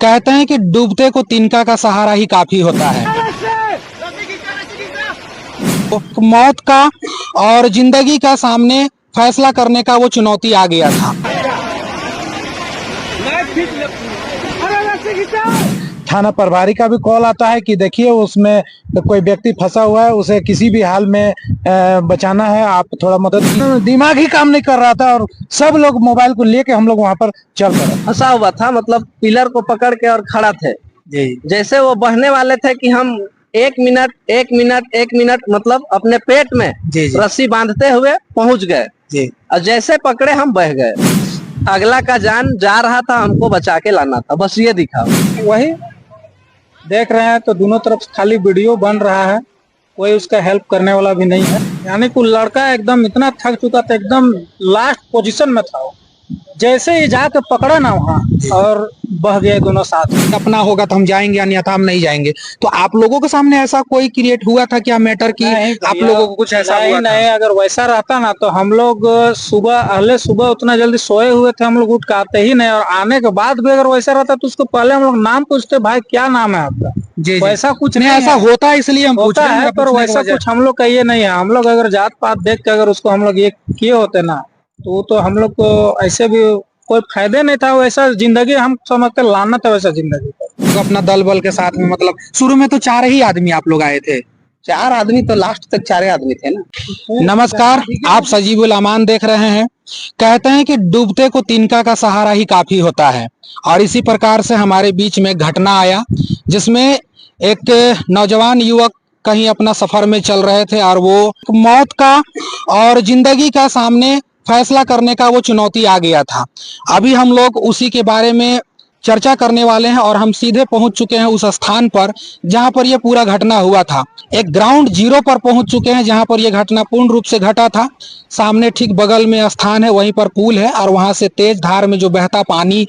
कहते हैं कि डूबते को तिनका का सहारा ही काफी होता है। तो मौत का और जिंदगी का सामने फैसला करने का वो चुनौती आ गया था। थाना प्रभारी का भी कॉल आता है कि देखिए उसमें कोई व्यक्ति फंसा हुआ है, उसे किसी भी हाल में बचाना है, आप थोड़ा मदद। दिमाग ही काम नहीं कर रहा था और सब लोग मोबाइल को लेके हम लोग वहां पर चल पड़े। फंसा हुआ था, मतलब पिलर को पकड़ के और खड़ा थे जी। जैसे वो बहने वाले थे कि हम एक मिनट मतलब अपने पेट में रस्सी बांधते हुए पहुंच गए जी। और जैसे पकड़े हम बह गए। अगला का जान जा रहा था, हमको बचा के लाना था, बस ये दिखा। वही देख रहे हैं तो दोनों तरफ खाली वीडियो बन रहा है, कोई उसका हेल्प करने वाला भी नहीं है। यानी कि लड़का एकदम इतना थक चुका था, एकदम लास्ट पोजीशन में था। जैसे ही जाके पकड़ा ना वहाँ और बह गए दोनों साथ। अपना होगा तो हम जाएंगे, अन्यथा हम नहीं जाएंगे। तो आप लोगों के सामने ऐसा कोई क्रिएट हुआ था क्या मैटर की आप लोगों को कुछ ऐसा हुआ था? नहीं, अगर वैसा रहता ना तो हम लोग सुबह उतना जल्दी सोए हुए थे, हम लोग उठ के आते ही नहीं। और आने के बाद भी अगर वैसा रहता तो उसको पहले हम लोग नाम पूछते, भाई क्या नाम है आपका जी। वैसा कुछ नहीं, ऐसा होता है इसलिए हम पूछ रहे हैं, पर वैसा कुछ हम लोग का ये नहीं है। हम लोग अगर जात पात देख के अगर उसको हम लोग ये किए होते ना तो हम लोग को ऐसे भी कोई फायदे नहीं था। वैसा जिंदगी हम समझते लाना था, वैसा जिंदगी तो अपना दल बल के साथ में, मतलब शुरू में तो 4 ही आदमी आप लोग आए थे। 4 आदमी तो लास्ट तक 4 आदमी थे ना। नमस्कार, आप सजीबुल अमान देख रहे हैं। कहते हैं कि डूबते को तिनका का सहारा ही काफी होता है, और इसी प्रकार से हमारे बीच में घटना आया जिसमें एक नौजवान युवक कहीं अपना सफर में चल रहे थे और वो मौत का और जिंदगी का सामने फैसला करने का वो चुनौती आ गया था। अभी हम लोग उसी के बारे में चर्चा करने वाले हैं और हम सीधे पहुंच चुके हैं उस स्थान पर जहां पर यह पूरा घटना हुआ था। एक ग्राउंड जीरो पर पहुंच चुके हैं जहां पर यह घटना पूर्ण रूप से घटा था। सामने ठीक बगल में स्थान है, वहीं पर पुल है और वहां से तेज धार में जो बहता पानी,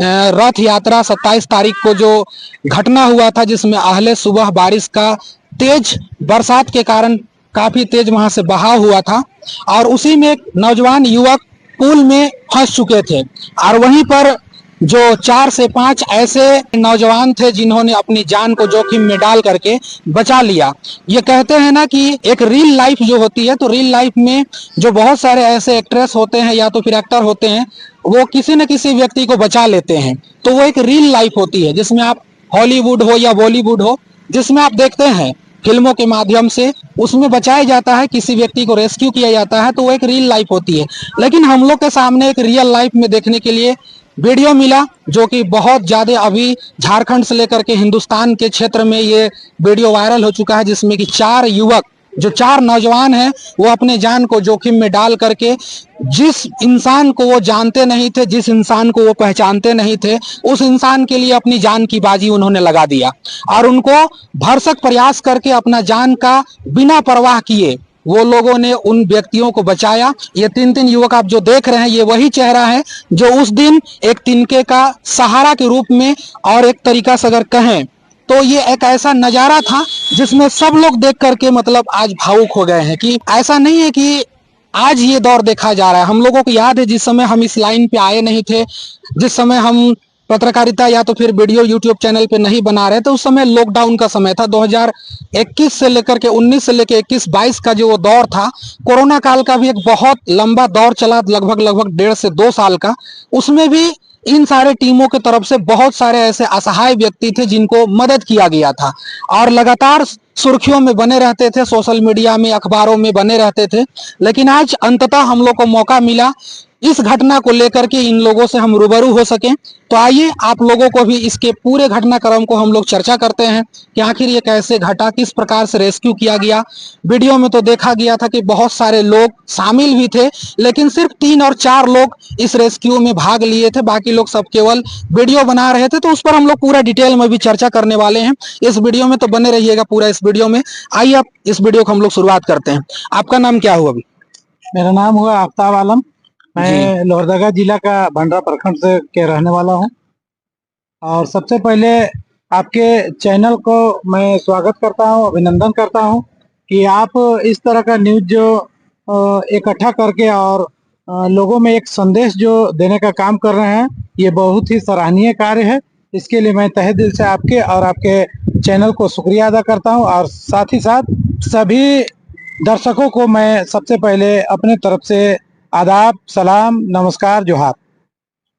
रथ यात्रा 27 तारीख को जो घटना हुआ था जिसमें अहले सुबह बारिश का तेज बरसात के कारण काफी तेज वहां से बहाव हुआ था, और उसी में एक नौजवान युवक पुल में फंस चुके थे। और वहीं पर जो 4 से 5 ऐसे नौजवान थे जिन्होंने अपनी जान को जोखिम में डाल करके बचा लिया। ये कहते हैं ना कि एक रियल लाइफ जो होती है, तो रियल लाइफ में जो बहुत सारे ऐसे एक्ट्रेस होते हैं या तो फिर एक्टर होते हैं, वो किसी न किसी व्यक्ति को बचा लेते हैं। तो वो एक रियल लाइफ होती है जिसमें आप हॉलीवुड हो या बॉलीवुड हो, जिसमें आप देखते हैं फिल्मों के माध्यम से उसमें बचाया जाता है, किसी व्यक्ति को रेस्क्यू किया जाता है, तो वो एक रियल लाइफ होती है। लेकिन हम लोग के सामने एक रियल लाइफ में देखने के लिए वीडियो मिला जो कि बहुत ज्यादा अभी झारखंड से लेकर के हिंदुस्तान के क्षेत्र में ये वीडियो वायरल हो चुका है, जिसमें कि 4 युवक, जो 4 नौजवान हैं, वो अपने जान को जोखिम में डाल करके जिस इंसान को वो जानते नहीं थे, जिस इंसान को वो पहचानते नहीं थे, उस इंसान के लिए अपनी जान की बाजी उन्होंने लगा दिया और उनको भरसक प्रयास करके अपना जान का बिना परवाह किए वो लोगों ने उन व्यक्तियों को बचाया। ये 3 युवक आप जो देख रहे हैं, ये वही चेहरा है जो उस दिन एक तिनके का सहारा के रूप में, और एक तरीका से अगर कहें तो ये एक ऐसा नजारा था जिसमें सब लोग देख करके मतलब आज भावुक हो गए हैं। कि ऐसा नहीं है कि आज ये दौर देखा जा रहा है। हम लोगों को याद है जिस समय हम इस लाइन पे आए नहीं थे, जिस समय हम पत्रकारिता या तो फिर वीडियो यूट्यूब चैनल पे नहीं बना रहे थे, उस समय लॉकडाउन का समय था। 2021 से लेकर के 19 से लेकर 21-22 का जो वो दौर था, कोरोना काल का भी एक बहुत लंबा दौर चला, लगभग 1.5 से 2 साल का। उसमें भी इन सारे टीमों की तरफ से बहुत सारे ऐसे असहाय व्यक्ति थे जिनको मदद किया गया था और लगातार सुर्खियों में बने रहते थे, सोशल मीडिया में, अखबारों में बने रहते थे। लेकिन आज अंततः हम लोग को मौका मिला इस घटना को लेकर के इन लोगों से हम रूबरू हो सकें। तो आइए आप लोगों को भी इसके पूरे घटनाक्रम को हम लोग चर्चा करते हैं कि आखिर ये कैसे घटा, किस प्रकार से रेस्क्यू किया गया। वीडियो में तो देखा गया था कि बहुत सारे लोग शामिल भी थे, लेकिन सिर्फ 3 और 4 लोग इस रेस्क्यू में भाग लिए थे, बाकी लोग सब केवल वीडियो बना रहे थे। तो उस पर हम लोग पूरा डिटेल में भी चर्चा करने वाले हैं इस वीडियो में, तो बने रहिएगा पूरा इस वीडियो में। आइए अब इस वीडियो को हम लोग शुरुआत करते हैं। आपका नाम क्या हुआ? अभी मेरा नाम हुआ आफ्ताब आलम, मैं लोहरदगा जिला का भंडरा प्रखंड से के रहने वाला हूं। और सबसे पहले आपके चैनल को मैं स्वागत करता हूं, अभिनंदन करता हूं कि आप इस तरह का न्यूज जो इकट्ठा करके और लोगों में एक संदेश जो देने का काम कर रहे हैं, ये बहुत ही सराहनीय कार्य है। इसके लिए मैं तहे दिल से आपके और आपके चैनल को शुक्रिया अदा करता हूं, और साथ ही साथ सभी दर्शकों को मैं सबसे पहले अपने तरफ से आदाब, सलाम, नमस्कार, जोहार।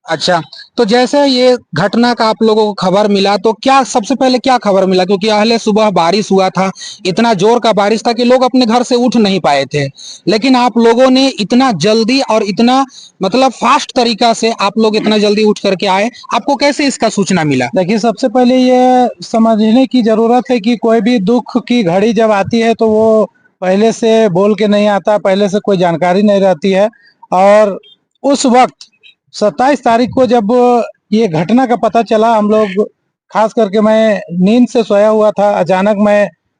अच्छा, तो जैसे ये घटना का आप लोगों को खबर मिला तो क्या सबसे पहले क्या खबर मिला? क्योंकि अहले सुबह बारिश हुआ था, इतना जोर का बारिश था कि लोग अपने घर से उठ नहीं पाए थे, लेकिन आप लोगों ने इतना जल्दी और इतना मतलब फास्ट तरीका से आप लोग इतना जल्दी उठ करके आए, आपको कैसे इसका सूचना मिला? देखिए, सबसे पहले ये समझने की जरूरत है कि कोई भी दुख की घड़ी जब आती है तो वो पहले से बोल के नहीं आता, पहले से कोई जानकारी नहीं रहती है। और उस वक्त 27 तारीख को जब ये घटना का पता चला, हम लोग खास करके मैं नींद से सोया हुआ था, अचानक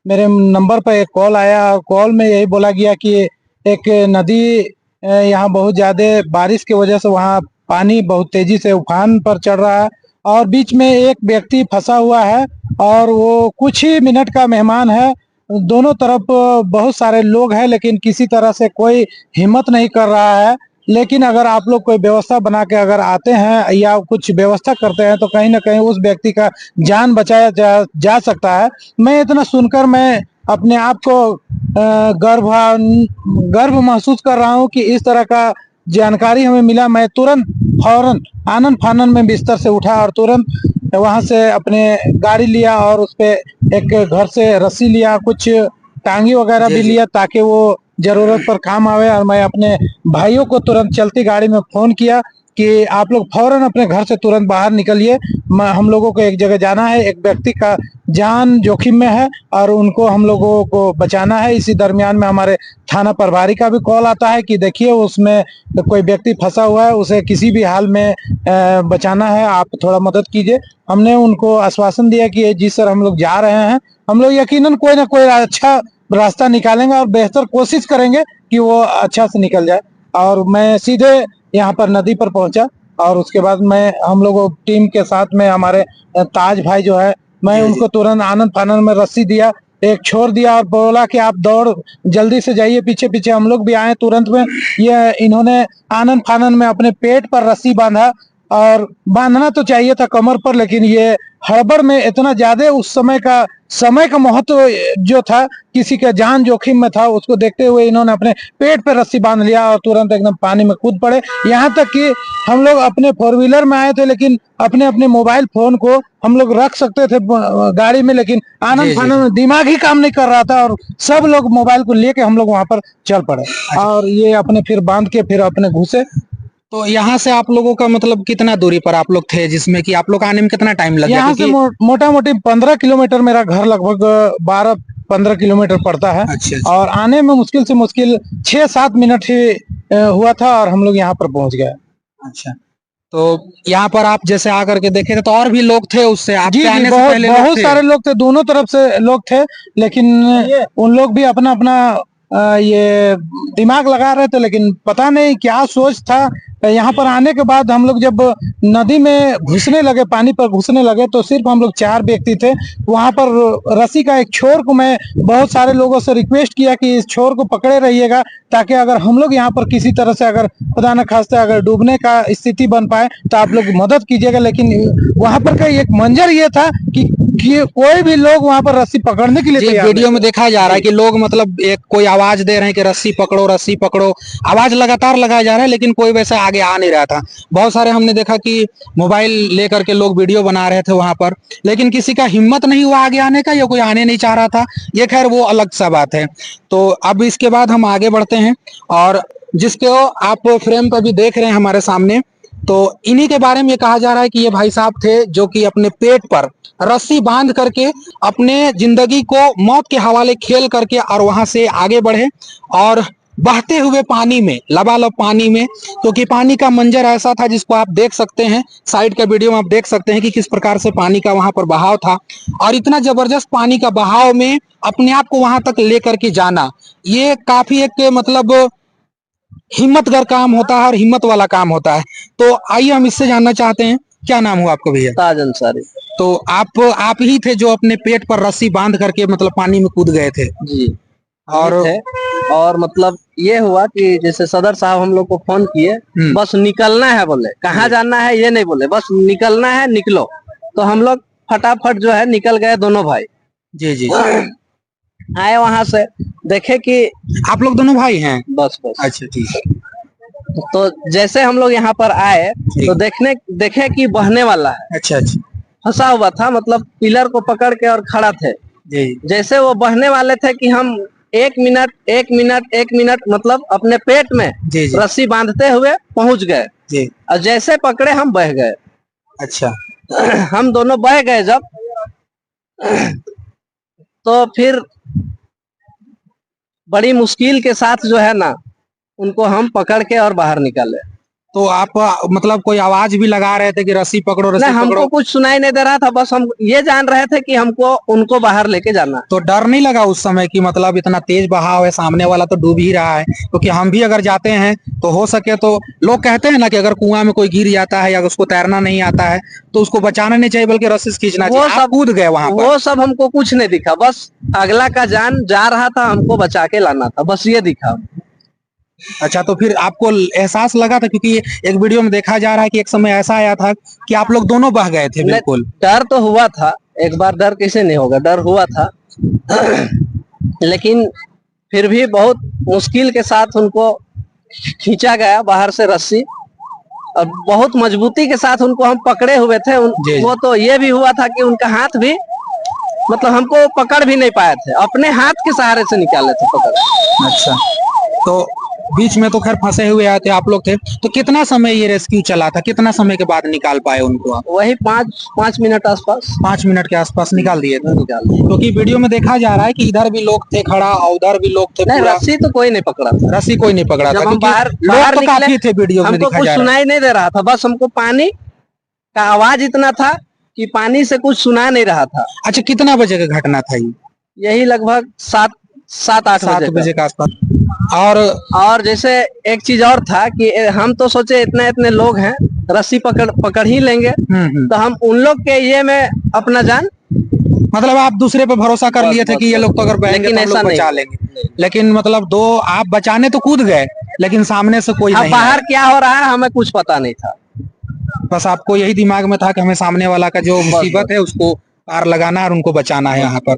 मेरे नंबर पर एक कॉल आया, और कॉल में यही बोला गया कि एक नदी यहाँ बहुत ज्यादा बारिश की वजह से वहाँ पानी बहुत तेजी से उफान पर चढ़ रहा है, और बीच में एक व्यक्ति फंसा हुआ है, और वो कुछ ही मिनट का मेहमान है। दोनों तरफ बहुत सारे लोग हैं, लेकिन किसी तरह से कोई हिम्मत नहीं कर रहा है। लेकिन अगर आप लोग कोई व्यवस्था बना के अगर आते हैं या कुछ व्यवस्था करते हैं तो कहीं ना कहीं उस व्यक्ति का जान बचाया जा सकता है। मैं इतना सुनकर मैं अपने आप को गर्व महसूस कर रहा हूं कि इस तरह का जानकारी हमें मिला। मैं तुरंत फौरन आनन फानन में बिस्तर से उठा और तुरंत वहां से अपने गाड़ी लिया, और उस पे एक घर से रस्सी लिया, कुछ टांगी वगैरह भी लिया ताकि वो जरूरत पर काम आवे। और मैं अपने भाइयों को तुरंत चलती गाड़ी में फोन किया कि आप लोग फौरन अपने घर से तुरंत बाहर निकलिए, हम लोगों को एक जगह जाना है, एक व्यक्ति का जान जोखिम में है और उनको हम लोगों को बचाना है। इसी दरमियान में हमारे थाना प्रभारी का भी कॉल आता है कि देखिए उसमें कोई व्यक्ति फंसा हुआ है, उसे किसी भी हाल में बचाना है, आप थोड़ा मदद कीजिए। हमने उनको आश्वासन दिया कि जी सर, हम लोग जा रहे हैं, हम लोग यकीनन कोई ना कोई अच्छा रास्ता निकालेंगे और बेहतर कोशिश करेंगे कि वो अच्छा से निकल जाए। और मैं सीधे यहाँ पर नदी पर पहुंचा, और उसके बाद हम लोगों टीम के साथ में हमारे ताज भाई जो है, मैं उनको तुरंत आनंद फानन में रस्सी दिया, एक छोड़ दिया और बोला कि आप दौड़ जल्दी से जाइए, पीछे पीछे हम लोग भी आए तुरंत में। ये इन्होंने आनंद फानन में अपने पेट पर रस्सी बांधा, और बांधना तो चाहिए था कमर पर, लेकिन ये हड़बड़ में इतना ज्यादा उस समय का महत्व जो था, किसी का जान जोखिम में था, उसको देखते हुए इन्होंने अपने पेट पे रस्सी बांध लिया और तुरंत एकदम पानी में कूद पड़े। यहाँ तक कि हम लोग अपने 4 व्हीलर में आए थे, लेकिन अपने अपने मोबाइल फोन को हम लोग रख सकते थे गाड़ी में, लेकिन आनंद फानन में दिमाग ही काम नहीं कर रहा था, और सब लोग मोबाइल को लेके हम लोग वहां पर चल पड़े। और ये अपने फिर बांध के फिर अपने घुसे। तो यहाँ से आप लोगों का मतलब कितना दूरी पर आप लोग थे, जिसमें कि आप लोग आने में कितना टाइम लग गया? यहाँ से मोटा मोटी 15 किलोमीटर, मेरा घर लगभग 12-15 किलोमीटर पड़ता है। अच्छा। और आने में मुश्किल से मुश्किल 6-7 मिनट ही हुआ था, और हम लोग यहाँ पर पहुंच गए। अच्छा, तो यहाँ पर आप जैसे आकर के देखे थे तो और भी लोग थे उससे आपके जी, आने से पहले? बहुत सारे लोग थे, दोनों तरफ से लोग थे, लेकिन उन लोग भी अपना अपना ये दिमाग लगा रहे थे, लेकिन पता नहीं क्या सोच था। यहाँ पर आने के बाद हम लोग जब नदी में घुसने लगे, पानी पर घुसने लगे, तो सिर्फ हम लोग 4 व्यक्ति थे वहां पर। रस्सी का एक छोर को मैं बहुत सारे लोगों से रिक्वेस्ट किया कि इस छोर को पकड़े रहिएगा, ताकि अगर हम लोग यहाँ पर किसी तरह से अगर खुदा न खास्ता अगर डूबने का स्थिति बन पाए तो आप लोग मदद कीजिएगा। लेकिन वहां पर का एक मंजर ये था कि कोई भी लोग वहां पर रस्सी पकड़ने के लिए वीडियो में देखा जा रहा है कि लोग मतलब एक कोई आवाज दे रहे हैं कि रस्सी पकड़ो रस्सी पकड़ो, आवाज लगातार लगाया जा रहा है, लेकिन कोई वैसा आगे आ नहीं रहा था। बहुत सारे हमने देखा कि मोबाइल लेकर के लोग वीडियो बना रहे थे वहां पर, लेकिन किसी का हिम्मत नहीं हुआ आगे आने का, या कोई आने नहीं चाह रहा था, ये खैर वो अलग सा बात है। तो अब इसके बाद हम आगे बढ़ते हैं, और जिसको आप फ्रेम पर भी देख रहे हैं हमारे सामने, तो इन्हीं के बारे में ये कहा जा रहा है कि ये भाई साहब थे जो कि अपने पेट पर रस्सी बांध करके अपने जिंदगी को मौत के हवाले खेल करके और वहां से आगे बढ़े, और बहते हुए पानी में, लबालब पानी में, क्योंकि पानी का मंजर ऐसा था जिसको आप देख सकते हैं, साइड का वीडियो में आप देख सकते हैं कि किस प्रकार से पानी का वहां पर बहाव था। और इतना जबरदस्त पानी का बहाव में अपने आप को वहां तक लेकर के जाना, ये काफी एक मतलब हिम्मतगर काम होता है और हिम्मत वाला काम होता है। तो आइए हम इससे जानना चाहते हैं, क्या नाम हुआ आपका भैया? ताज अंसारी। तो आप ही थे जो अपने पेट पर रस्सी बांध करके मतलब पानी में कूद गए थे? जी। और मतलब ये हुआ कि जैसे सदर साहब हम लोग को फोन किए, बस निकलना है, बोले कहाँ जाना है ये नहीं बोले, बस निकलना है, निकलो। तो हम लोग फटाफट जो है निकल गए दोनों भाई। जी जी। आए वहां से, देखे कि आप लोग दोनों भाई हैं? बस बस। अच्छा ठीक है। तो जैसे हम लोग यहाँ पर आए तो देखे कि बहने वाला है। अच्छा अच्छा। फंसा हुआ था, मतलब पिलर को पकड़ के और खड़ा थे। जी। जैसे वो बहने वाले थे कि हम 1 मिनट मतलब अपने पेट में जी जी। रस्सी बांधते हुए पहुंच गए जी। और जैसे पकड़े हम बह गए। अच्छा। हम दोनों बह गए जब, तो फिर बड़ी मुश्किल के साथ जो है ना उनको हम पकड़ के और बाहर निकाले। तो आप मतलब कोई आवाज भी लगा रहे थे कि रस्सी पकड़ो रस्सी नहीं, पकड़ो? हमको कुछ सुनाई नहीं दे रहा था, बस हम ये जान रहे थे कि हमको उनको बाहर लेके जाना। तो डर नहीं लगा उस समय कि मतलब इतना तेज बहाव है, सामने वाला तो डूब ही रहा है? क्योंकि हम भी अगर जाते हैं तो हो सके तो लोग कहते हैं ना कि अगर कुआं में कोई गिर जाता है या उसको तैरना नहीं आता है तो उसको बचाना नहीं चाहिए बल्कि रस्सी से खींचना चाहिए। आप कूद गए वहां पर? वो सब हमको कुछ नहीं दिखा, बस अगला का जान जा रहा था, हमको बचा के लाना था, बस ये दिखा। अच्छा, तो फिर आपको एहसास लगा था? क्योंकि एक वीडियो में देखा जा रहा है कि एक समय ऐसा आया था कि आप लोग दोनों बह गए थे। बिल्कुल डर तो हुआ था, एक बार डर कैसे नहीं होगा, डर हुआ था। लेकिन फिर भी बहुत मुश्किल के साथ उनको खींचा गया बाहर से रस्सी, और बहुत मजबूती के साथ उनको हम पकड़े हुए थे। वो तो ये भी हुआ था कि उनका हाथ भी, मतलब हमको पकड़ भी नहीं पाए थे, अपने हाथ के सहारे से निकाले थे पकड़। अच्छा, तो बीच में तो खैर फंसे हुए आए थे आप लोग थे, तो कितना समय ये रेस्क्यू चला था? कितना समय के बाद निकाल पाए उनको आप? वही 5 मिनट आसपास। 5 मिनट के आसपास निकाल दिए थे? क्योंकि वीडियो में देखा जा रहा है कि इधर भी लोग थे खड़ा और उधर भी लोग थे। नहीं, रस्सी तो कोई नहीं पकड़ा था। रस्सी कोई नहीं पकड़ा था? जब हम बाहर तो काफी थे वीडियो में, हमको कुछ सुनाई नहीं दे रहा था, बस हमको पानी का आवाज इतना था कि पानी से कुछ सुना नहीं रहा था। अच्छा, कितना बजे का घटना था ये? यही लगभग 7-8 बजे के आसपास। और जैसे एक चीज और था कि हम तो सोचे इतने लोग हैं, रस्सी पकड़ ही लेंगे, तो हम उन लोग के ये में अपना जान, मतलब आप दूसरे पे भरोसा कर लिए थे कि ये लोग तो अगर बहेंगे तो हम लोग बचा लेंगे। लेकिन मतलब दो आप बचाने तो कूद गए, लेकिन सामने से कोई नहीं बाहर क्या हो रहा है हमें कुछ पता नहीं था। बस आपको यही दिमाग में था कि हमें सामने वाला का जो मुसीबत है उसको पार लगाना है और उनको बचाना है यहाँ पर।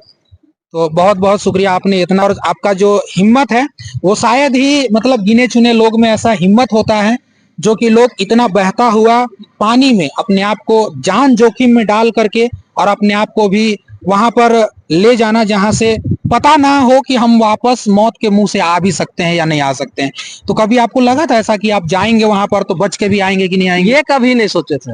तो बहुत बहुत शुक्रिया आपने इतना, और आपका जो हिम्मत है वो शायद ही मतलब गिने चुने लोग में ऐसा हिम्मत होता है जो कि लोग इतना बहता हुआ पानी में अपने आप को जान जोखिम में डाल करके और अपने आप को भी वहां पर ले जाना जहां से पता ना हो कि हम वापस मौत के मुंह से आ भी सकते हैं या नहीं आ सकते हैं। तो कभी आपको लगा था ऐसा कि आप जाएंगे वहां पर तो बच के भी आएंगे कि नहीं आएंगे? ये कभी नहीं सोचे थे,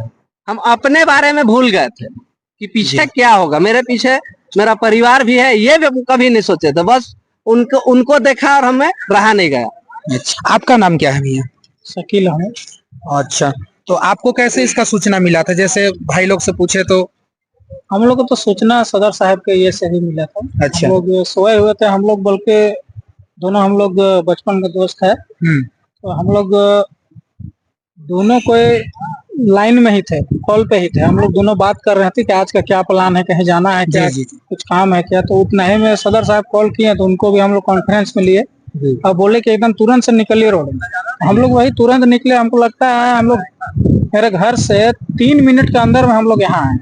हम अपने बारे में भूल गए थे कि पीछे क्या होगा, मेरे पीछे मेरा परिवार भी है, ये भी कभी नहीं सोचे थे। बस उनको देखा और हमें रहा नहीं गया। अच्छा, आपका नाम क्या है भैया? शकील है। अच्छा, तो आपको कैसे इसका सूचना मिला था? जैसे भाई लोग से पूछे तो हम लोग को तो सूचना सदर साहब के ये से ही मिला था। अच्छा। हम लोग सोए हुए थे, हम लोग बल्कि दोनों हम लोग बचपन के दोस्त है, तो हम लोग दोनों कोई लाइन में ही थे, कॉल पे ही थे। हम लोग दोनों बात कर रहे थे कि आज का क्या प्लान है, कहीं जाना है क्या, कुछ काम है क्या। तो उतना ही में सदर साहब कॉल किए तो उनको भी हम लोग कॉन्फ्रेंस में लिए और बोले कि एकदम तुरंत से निकलिए रोड में। हम लोग वही तुरंत निकले। हमको लगता है हम लोग मेरे घर से 3 मिनट के अंदर में हम लोग यहाँ आए,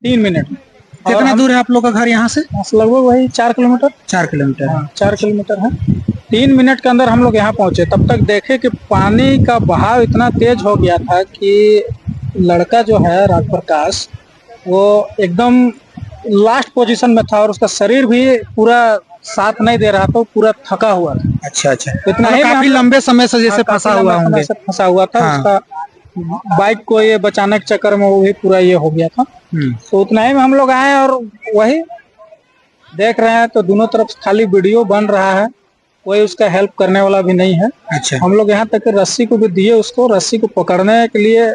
3 मिनट में। कितना दूर है आप लोग का घर यहाँ से? लगभग वही 4 किलोमीटर। 4 किलोमीटर? हाँ, 4 किलोमीटर है। 3 मिनट के अंदर हम लोग यहाँ पहुंचे। तब तक देखे कि पानी का बहाव इतना तेज हो गया था कि लड़का जो है राजप्रकाश वो एकदम लास्ट पोजीशन में था और उसका शरीर भी पूरा साथ नहीं दे रहा था, पूरा थका हुआ था। अच्छा अच्छा, इतना ही काफी लंबे समय से जैसे फंसा हुआ था। हाँ। उसका बाइक को ये बचाने के चक्कर में वो भी पूरा ये हो गया था। तो उतना ही में हम लोग आए और वही देख रहे हैं तो दोनों तरफ खाली वीडियो बन रहा है, कोई उसका हेल्प करने वाला भी नहीं है। अच्छा। हम लोग यहाँ तक रस्सी को भी दिए उसको, रस्सी को पकड़ने के लिए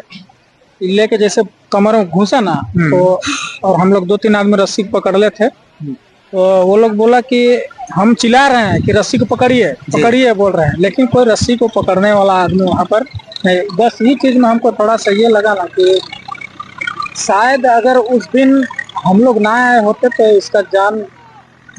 लेके जैसे कमर में घुसा ना तो, और हम लोग 2-3 आदमी रस्सी को पकड़ ले थे। तो वो लोग बोला कि हम चिल्ला रहे हैं कि रस्सी को पकड़िए पकड़िए बोल रहे हैं, लेकिन कोई रस्सी को पकड़ने वाला आदमी वहाँ पर नहीं। बस ये चीज में हमको थोड़ा सा ये लगा ना कि शायद अगर उस दिन हम लोग ना आए होते तो इसका जान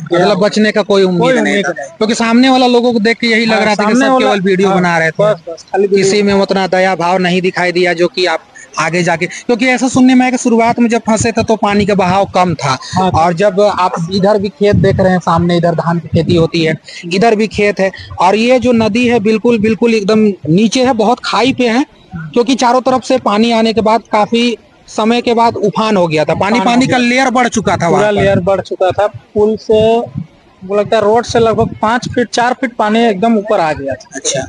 मतलब बचने का कोई उम्मीद नहीं था, क्योंकि सामने वाला लोगों को देख के यही लग रहा था कि सब केवल वीडियो बना रहे थे। किसी में उतना दया भाव नहीं दिखाई दिया जो कि आप आगे जाके, क्योंकि ऐसा सुनने में है कि शुरुआत में जब फंसे थे तो पानी का बहाव कम था। हाँ। और जब आप इधर भी खेत देख रहे हैं, सामने इधर धान की खेती होती है, इधर भी खेत है, और ये जो नदी है बिल्कुल बिल्कुल एकदम नीचे है, बहुत खाई पे है, क्योंकि चारों तरफ से पानी आने के बाद काफी समय के बाद उफान हो गया था, पानी का लेयर बढ़ चुका था, पूरा लेयर बढ़ चुका था। पुल से मुझे लगता है रोड से लगभग 5 फीट 4 फीट पानी एकदम ऊपर आ गया था। अच्छा,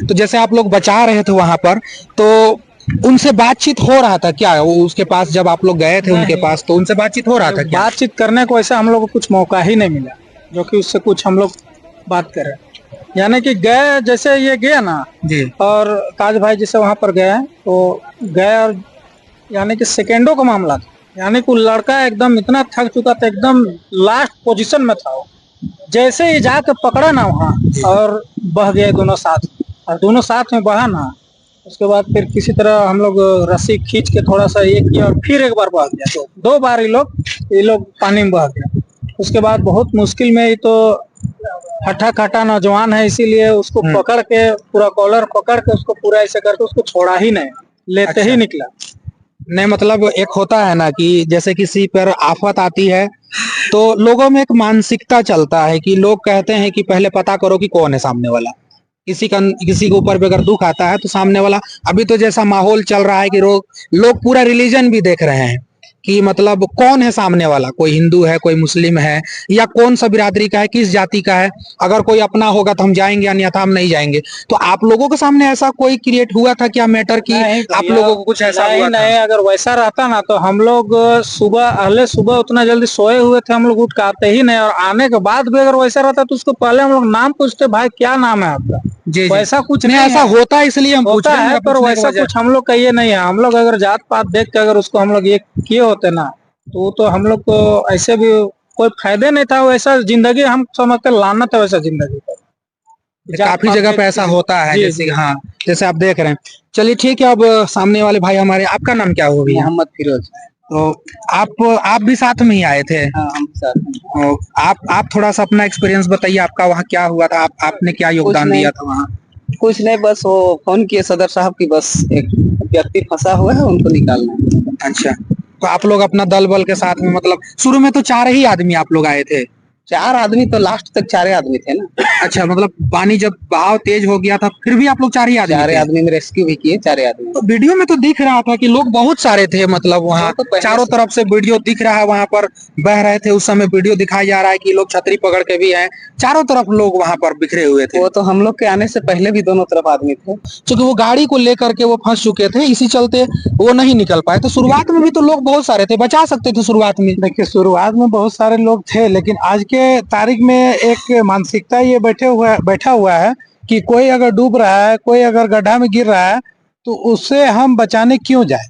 तो जैसे आप लोग बचा रहे थे वहां पर, तो उनसे बातचीत हो रहा था क्या? वो उसके पास जब आप लोग गए थे उनके पास, तो उनसे बातचीत हो रहा था क्या? बातचीत करने को ऐसा हम लोग को कुछ मौका ही नहीं मिला जो कि उससे कुछ हम लोग बात करें। यानी कि गए, जैसे ये गया ना जी। और ताज भाई जैसे वहां पर गए तो गए, और यानी कि सेकेंडों का मामला था। यानी कि लड़का एकदम इतना थक चुका था, एकदम लास्ट पोजीशन में था वो। जैसे ही जाके पकड़ा ना वहाँ, और बह गए दोनों साथ, और दोनों साथ में बहा ना, उसके बाद फिर किसी तरह हम लोग रस्सी खींच के थोड़ा सा ये किया, और फिर एक बार बह गया। तो 2 बार ये लोग पानी में बह गया। उसके बाद बहुत मुश्किल में, ये तो हट्ठा खट्टा नौजवान है, इसीलिए उसको पकड़ के, पूरा कॉलर पकड़ के उसको पूरा ऐसे करके उसको छोड़ा ही नहीं, लेते ही निकला। नहीं, मतलब एक होता है ना कि जैसे किसी पर आफत आती है तो लोगों में एक मानसिकता चलता है कि लोग कहते हैं कि पहले पता करो कि कौन है सामने वाला। किसी के ऊपर भी अगर दुख आता है तो सामने वाला, अभी तो जैसा माहौल चल रहा है कि लोग पूरा रिलीजन भी देख रहे हैं कि मतलब कौन है सामने वाला, कोई हिंदू है, कोई मुस्लिम है, या कौन सा बिरादरी का है, किस जाति का है। अगर कोई अपना होगा तो हम जाएंगे, अन्यथा हम नहीं जाएंगे। तो आप लोगों के सामने ऐसा कोई क्रिएट हुआ था क्या मैटर की आप लोगों को कुछ ऐसा हुआ था? नहीं, अगर वैसा रहता ना तो हम लोग सुबह उतना जल्दी सोए हुए थे, हम लोग उठ के आते ही नहीं। और आने के बाद भी अगर वैसा रहता तो उसको पहले हम लोग नाम पूछते, भाई क्या नाम है आपका? जी, वैसा कुछ नहीं, ऐसा होता है इसलिए हम पूछ होता रहे हैं, है, पर वैसा कुछ हम लोग का ये नहीं है। हम लोग अगर जात पात देख के अगर उसको हम लोग ये किए होते ना, तो वो तो हम लोग को ऐसे भी कोई फायदे नहीं था। वैसा जिंदगी हम समझ कर लाना था, वैसा जिंदगी काफी जगह पे ऐसा होता है। जैसे हाँ, जैसे आप देख रहे हैं। चलिए ठीक है, अब सामने वाले भाई हमारे, आपका नाम क्या हो भैया? मोहम्मद फिरोज। तो आप भी साथ में ही आए थे? हाँ, हम साथ में। तो आप थोड़ा सा अपना एक्सपीरियंस बताइए, आपका वहाँ क्या हुआ था, आपने क्या योगदान दिया था वहाँ? कुछ नहीं, बस वो फोन किए सदर साहब की, बस एक व्यक्ति फंसा हुआ है, उनको निकालना है। अच्छा, तो आप लोग अपना दल बल के साथ में, मतलब शुरू में तो 4 ही आदमी आप लोग आए थे? 4 आदमी तो लास्ट तक 4 आदमी थे ना। अच्छा, मतलब पानी जब बहाव तेज हो गया था फिर भी आप लोग 4 ही आदमी 4 थे? आदमी में रेस्क्यू भी किए, 4 आदमी। तो वीडियो में तो दिख रहा था कि लोग बहुत सारे थे, मतलब वहाँ तो चारों तरफ से वीडियो दिख रहा है, वहाँ पर बह रहे थे उस समय वीडियो दिखाया जा रहा है कि लोग छतरी पकड़ के भी हैं, चारों तरफ लोग वहाँ पर बिखरे हुए थे। वो तो हम लोग के आने से पहले भी दोनों तरफ आदमी थे, क्योंकि वो गाड़ी को लेकर के वो फंस चुके थे, इसी चलते वो नहीं निकल पाए। तो शुरुआत में भी तो लोग बहुत सारे थे, बचा सकते थे शुरुआत में। देखिए, शुरुआत में बहुत सारे लोग थे, लेकिन आज के तारीख में एक मानसिकता ये बैठा हुआ है कि कोई अगर डूब रहा है, कोई अगर गड्ढा में गिर रहा है, तो उससे हम बचाने क्यों जाए।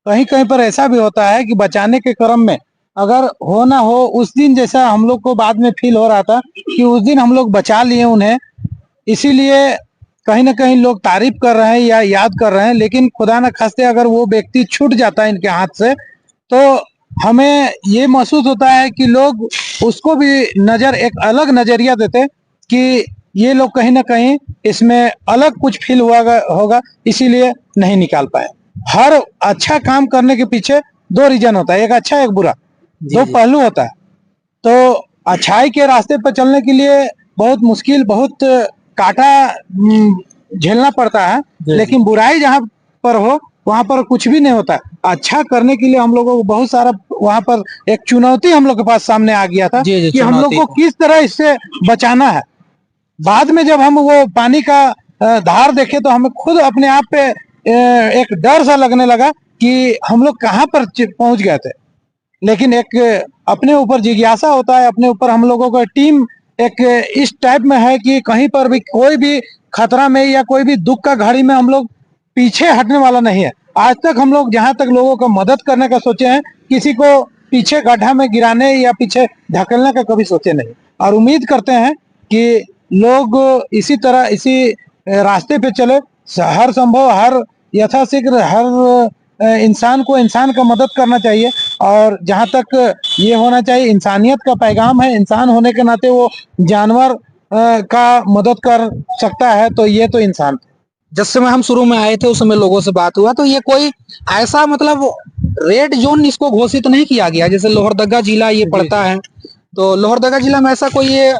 कहीं कहीं पर ऐसा भी होता है कि बचाने के क्रम में अगर हो ना हो, उस दिन जैसा हम लोग को बाद में फील हो रहा था कि उस दिन हम लोग बचा लिए उन्हें, इसीलिए कहीं ना कहीं लोग तारीफ कर रहे हैं या याद कर रहे हैं। लेकिन खुदा न खास्ते अगर वो व्यक्ति छूट जाता है इनके हाथ से, तो हमें ये महसूस होता है कि लोग उसको भी एक अलग नजरिया देते कि ये लोग कहीं ना कहीं इसमें अलग कुछ फील होगा, इसीलिए नहीं निकाल पाए। हर अच्छा काम करने के पीछे 2 रीजन होता है, एक अच्छा एक बुरा, 2 पहलू होता है। तो अच्छाई के रास्ते पर चलने के लिए बहुत मुश्किल, बहुत कांटा झेलना पड़ता है, लेकिन बुराई जहाँ पर हो वहां पर कुछ भी नहीं होता। अच्छा करने के लिए हम लोगों को बहुत सारा वहां पर एक चुनौती हम लोग के पास सामने आ गया था कि हम लोग को किस तरह इससे बचाना है। बाद में जब हम वो पानी का धार देखे तो हमें खुद अपने आप पे एक डर सा लगने लगा कि हम लोग कहाँ पर पहुंच गए थे। लेकिन एक अपने ऊपर जिज्ञासा होता है, अपने ऊपर हम लोगों का टीम एक इस टाइप में है कि कहीं पर भी कोई भी खतरा में या कोई भी दुख का घड़ी में हम लोग पीछे हटने वाला नहीं है। आज तक हम लोग जहां तक लोगों का मदद करने का सोचे हैं, किसी को पीछे गड्ढा में गिराने या पीछे ढकेलने का कभी सोचे नहीं। और उम्मीद करते हैं कि लोग इसी तरह इसी रास्ते पे चले। हर संभव, हर यथाशीघ्र हर इंसान को इंसान का मदद करना चाहिए। और जहां तक ये होना चाहिए, इंसानियत का पैगाम है, इंसान होने के नाते वो जानवर का मदद कर सकता है, तो ये तो इंसान। जिस समय हम शुरू में आए थे उस समय लोगों से बात हुआ, तो ये कोई ऐसा मतलब रेड जोन इसको घोषित नहीं किया गया। जैसे लोहरदगा जिला ये पड़ता है, तो लोहरदगा जिला में ऐसा कोई ये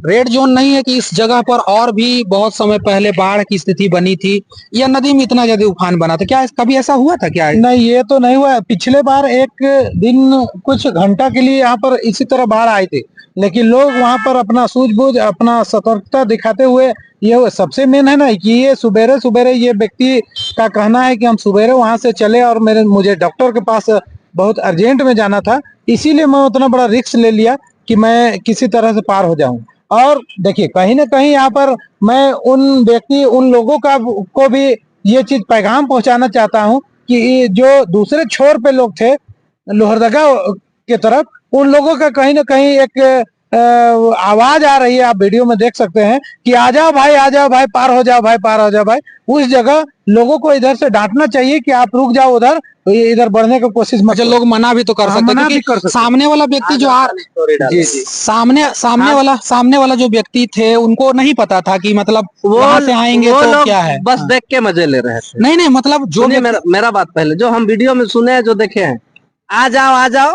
रेड जोन नहीं है कि इस जगह पर और भी बहुत समय पहले बाढ़ की स्थिति बनी थी या नदी में इतना ज्यादा उफान बना था। क्या कभी ऐसा हुआ था क्या? नहीं, ये तो नहीं हुआ। पिछले बार एक दिन कुछ घंटा के लिए यहाँ पर इसी तरह बाढ़ आई थी, लेकिन लोग वहाँ पर अपना सूझबूझ, अपना सतर्कता दिखाते हुए, ये सबसे मेन है ना कि ये सुबेरे सुबेरे, ये व्यक्ति का कहना है कि हम सुबेरे वहां से चले और मुझे डॉक्टर के पास बहुत अर्जेंट में जाना था, इसीलिए मैं उतना बड़ा रिस्क ले लिया कि मैं किसी तरह से पार हो जाऊं। और देखिए, कहीं ना कहीं यहाँ पर मैं उन लोगों का को भी ये चीज पैगाम पहुंचाना चाहता हूं कि जो दूसरे छोर पे लोग थे लोहरदगा के तरफ, उन लोगों का कहीं ना कहीं एक आवाज आ रही है, आप वीडियो में देख सकते हैं कि आ जाओ भाई, पार हो जाओ भाई, पार हो जाओ भाई। उस जगह लोगों को इधर से डांटना चाहिए कि आप रुक जाओ उधर, तो ये इधर बढ़ने की कोशिश मत। लोग मना भी तो कर सकते हैं, क्योंकि सामने वाला व्यक्ति जो सामने वाला जो व्यक्ति थे, उनको नहीं पता था कि मतलब वहां से आएंगे तो क्या है, बस देख के मजे ले रहे थे। नहीं मतलब जो मेरा बात पहले जो हम वीडियो में सुने हैं, जो देखे हैं, आ जाओ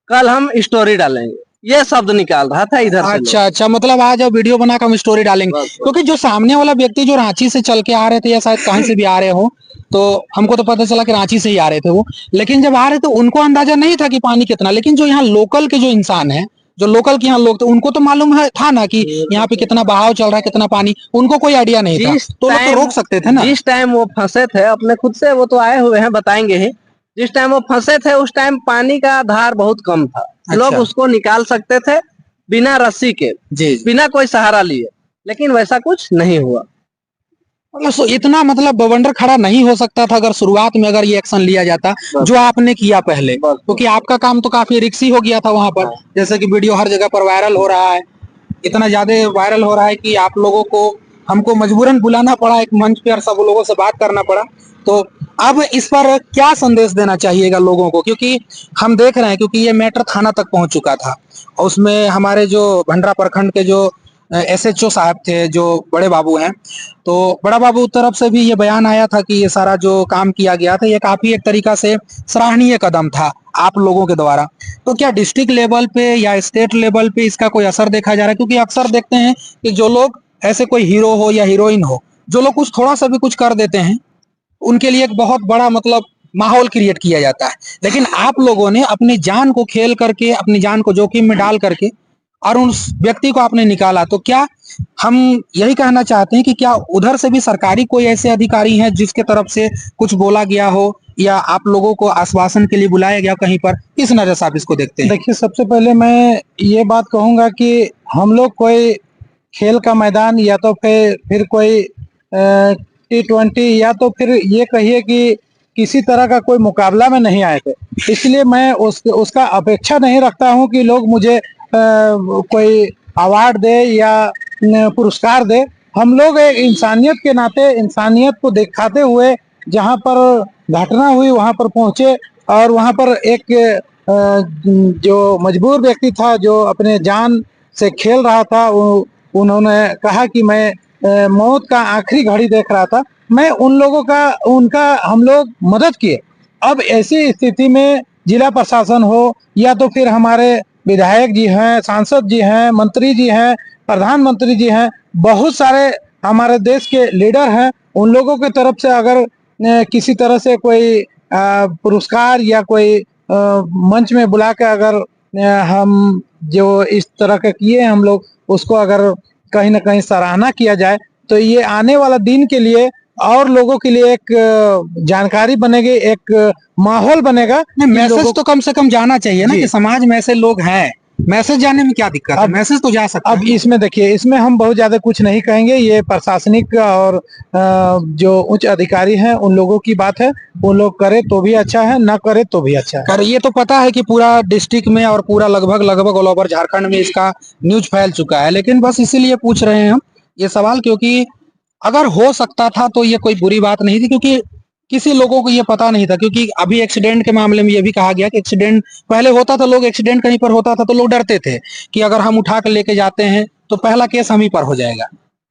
कल हम स्टोरी डालेंगे, ये शब्द निकाल रहा था इधर से। अच्छा, मतलब आज जब वीडियो बनाकर हम स्टोरी डालेंगे, क्योंकि जो सामने वाला व्यक्ति जो रांची से चल के आ रहे थे या शायद कहीं से भी आ रहे हो, तो हमको तो पता चला कि रांची से ही आ रहे थे वो, लेकिन जब आ रहे थे उनको अंदाजा नहीं था कि पानी कितना। लेकिन जो यहाँ लोकल के जो इंसान है, जो लोकल के यहाँ लोग थे, उनको तो मालूम है था ना कि यहाँ पे कितना बहाव चल रहा है, कितना पानी, उनको कोई आइडिया नहीं था, तो लोग तो रोक सकते थे ना। जिस टाइम वो फंसे थे, अपने खुद से वो तो आए हुए हैं, बताएंगे ही, जिस टाइम वो फंसे थे उस टाइम पानी का धार बहुत कम था। लोग उसको निकाल सकते थे बिना रस्सी के, बिना कोई सहारा लिए, लेकिन वैसा कुछ नहीं हुआ। इतना मतलब बवंडर खड़ा नहीं हो सकता था अगर शुरुआत में अगर ये एक्शन लिया जाता जो आपने किया पहले, क्योंकि आपका काम तो काफी रिस्की हो गया था वहां पर। जैसे कि वीडियो हर जगह पर वायरल हो रहा है, इतना ज्यादा वायरल हो रहा है कि आप लोगों को, हमको मजबूरन बुलाना पड़ा एक मंच पे और सब लोगों से बात करना पड़ा। तो अब इस पर क्या संदेश देना चाहिएगा लोगों को, क्योंकि हम देख रहे हैं, क्योंकि ये मैटर थाना तक पहुंच चुका था और उसमें हमारे जो भंडरा प्रखंड के जो SHO साहब थे, जो बड़े बाबू हैं, तो बड़ा बाबू तरफ से भी ये बयान आया था कि ये सारा जो काम किया गया था ये काफी एक तरीका से सराहनीय कदम था आप लोगों के द्वारा। तो क्या डिस्ट्रिक्ट लेवल पे या स्टेट लेवल पे इसका कोई असर देखा जा रहा है? क्योंकि अक्सर देखते हैं कि जो लोग ऐसे कोई हीरो हो या हीरोइन हो, जो लोग कुछ थोड़ा सा भी कुछ कर देते हैं, उनके लिए एक बहुत बड़ा मतलब माहौल क्रिएट किया जाता है। लेकिन आप लोगों ने अपनी जान को खेल करके, अपनी जान को जोखिम में डाल करके और उस व्यक्ति को आपने निकाला। तो क्या हम यही कहना चाहते हैं कि क्या उधर से भी सरकारी कोई ऐसे अधिकारी हैं जिसके तरफ से कुछ बोला गया हो या आप लोगों को आश्वासन के लिए बुलाया गया कहीं पर? किस नजर से आप इसको देखते हैं? देखिए, सबसे पहले मैं ये बात कहूंगा कि हम लोग कोई खेल का मैदान या तो फिर कोई T20 या तो फिर ये कहिए कि किसी तरह का कोई मुकाबला में नहीं आए थे, इसलिए मैं उसका अपेक्षा नहीं रखता हूं कि लोग मुझे कोई अवार्ड दे या पुरस्कार दे। हम लोग एक इंसानियत के नाते, इंसानियत को दिखाते हुए जहां पर घटना हुई वहां पर पहुंचे और वहां पर एक जो मजबूर व्यक्ति था, जो अपने जान से खेल रहा था, उन्होंने कहा कि मैं मौत का आखिरी घड़ी देख रहा था। मैं उनका हम लोग मदद किए। अब ऐसी स्थिति में जिला प्रशासन हो या तो फिर हमारे विधायक जी हैं, सांसद जी हैं, मंत्री जी हैं, प्रधानमंत्री जी हैं, बहुत सारे हमारे देश के लीडर हैं, उन लोगों की तरफ से अगर किसी तरह से कोई पुरस्कार या कोई मंच में बुला के अगर हम जो इस तरह के किए हम लोग, उसको अगर कहीं ना कहीं सराहना किया जाए, तो ये आने वाला दिन के लिए और लोगों के लिए एक जानकारी बनेगी, एक माहौल बनेगा। मैसेज तो कम से कम जाना चाहिए ना कि समाज में ऐसे लोग हैं। मैसेज जाने में क्या दिक्कत है? मैसेज तो जा सकता है। अब इसमें देखिए, इसमें हम बहुत ज्यादा कुछ नहीं कहेंगे, ये प्रशासनिक और जो उच्च अधिकारी हैं उन लोगों की बात है। वो लोग करे तो भी अच्छा है, ना करे तो भी अच्छा है। पर ये तो पता है कि पूरा डिस्ट्रिक्ट में और पूरा लगभग ऑल ओवर झारखंड में इसका न्यूज फैल चुका है, लेकिन बस इसीलिए पूछ रहे हैं हम ये सवाल, क्योंकि अगर हो सकता था तो ये कोई बुरी बात नहीं थी, क्योंकि किसी लोगों को ये पता नहीं था। क्योंकि अभी एक्सीडेंट के मामले में ये भी कहा गया कि एक्सीडेंट पहले होता था, लोग एक्सीडेंट कहीं पर होता था तो लोग डरते थे कि अगर हम उठा कर लेके जाते हैं तो पहला केस हम ही पर हो जाएगा।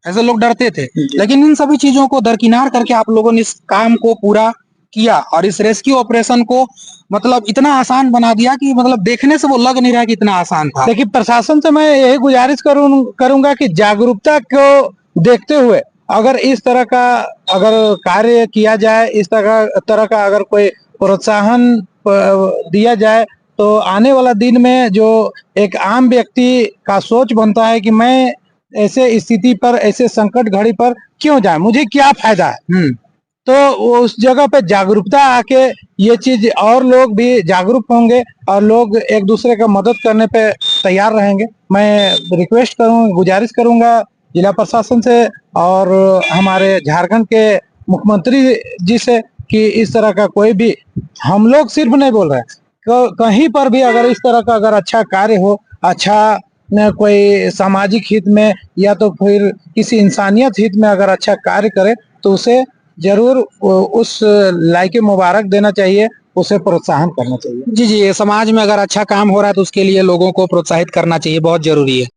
ऐसे लोग डरते थे, लेकिन इन सभी चीजों को दरकिनार करके आप लोगों ने इस काम को पूरा किया और इस रेस्क्यू ऑपरेशन को मतलब इतना आसान बना दिया कि मतलब देखने से वो लग नहीं रहा कि इतना आसान था। देखिए, प्रशासन से मैं यही गुजारिश करूंगा कि जागरूकता को देखते हुए अगर इस तरह का अगर कार्य किया जाए, इस तरह का अगर कोई प्रोत्साहन दिया जाए, तो आने वाला दिन में जो एक आम व्यक्ति का सोच बनता है कि मैं ऐसे स्थिति पर, ऐसे संकट घड़ी पर क्यों जाए, मुझे क्या फायदा है, तो उस जगह पे जागरूकता आके ये चीज और लोग भी जागरूक होंगे और लोग एक दूसरे का मदद करने पे तैयार रहेंगे। मैं रिक्वेस्ट करूंगा, गुजारिश करूंगा जिला प्रशासन से और हमारे झारखंड के मुख्यमंत्री जी से कि इस तरह का कोई भी, हम लोग सिर्फ नहीं बोल रहे हैं, कहीं पर भी अगर इस तरह का अगर अच्छा कार्य हो, अच्छा न कोई सामाजिक हित में या तो फिर किसी इंसानियत हित में अगर अच्छा कार्य करे तो उसे जरूर उस लायके मुबारक देना चाहिए, उसे प्रोत्साहन करना चाहिए। जी जी, समाज में अगर अच्छा काम हो रहा है तो उसके लिए लोगों को प्रोत्साहित करना चाहिए, बहुत जरूरी है।